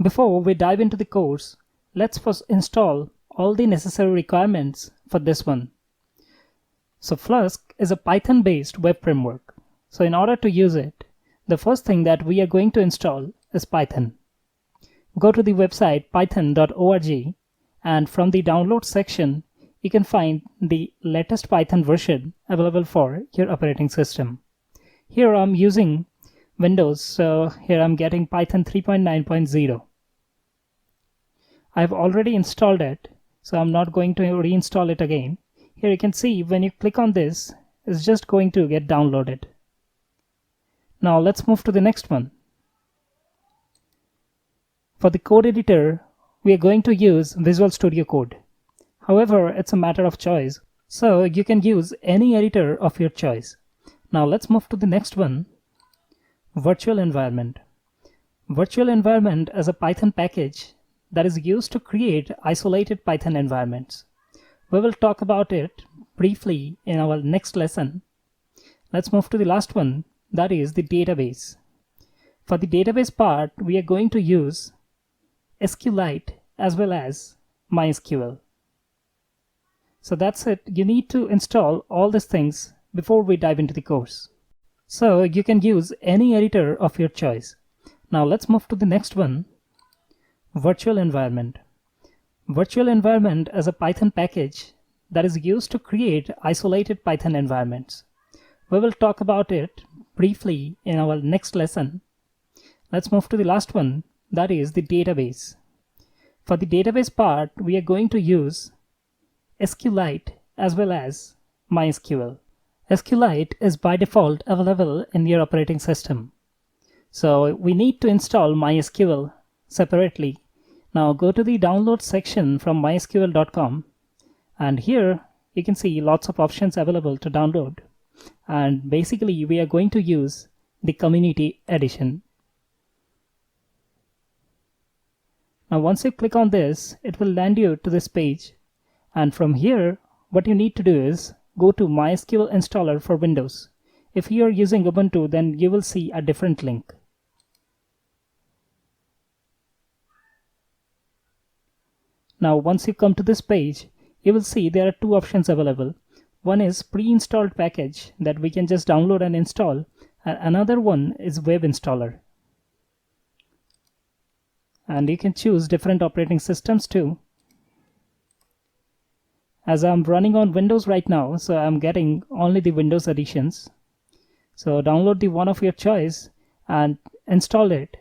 Before we dive into the course, let's first install all the necessary requirements for this one. So Flask is a Python-based web framework. So in order to use it, the first thing that we are going to install is Python. Go to the website python.org, and from the download section, you can find the latest Python version available for your operating system. Here I'm using Windows, so here I'm getting Python 3.9.0. I've already installed it, so I'm not going to reinstall it again. Here you can see when you click on this, it's just going to get downloaded. Now let's move to the next one. For the code editor, we are going to use Visual Studio Code. However, it's a matter of choice, so you can use any editor of your choice. Now let's move to the next one, Virtual Environment. Virtual Environment is a Python package that is used to create isolated Python environments. We will talk about it briefly in our next lesson. Let's move to the last one, that is the database. For the database part, we are going to use SQLite as well as MySQL. So that's it. You need to install all these things before we dive into the course. So you can use any editor of your choice. Now let's move to the next one, Virtual Environment. Virtual Environment is a Python package that is used to create isolated Python environments. We will talk about it briefly in our next lesson. Let's move to the last one, that is the database. For the database part, we are going to use SQLite as well as MySQL. SQLite is by default available in your operating system. So we need to install MySQL separately. Now go to the download section from mysql.com, and here you can see lots of options available to download. And basically we are going to use the community edition. Now once you click on this, it will land you to this page, and from here what you need to do is go to MySQL installer for Windows. If you are using Ubuntu, then you will see a different link. Now once you come to this page, you will see there are two options available. One is pre-installed package that we can just download and install, and another one is web installer. And you can choose different operating systems too. As I'm running on Windows right now, so I'm getting only the Windows editions. So download the one of your choice and install it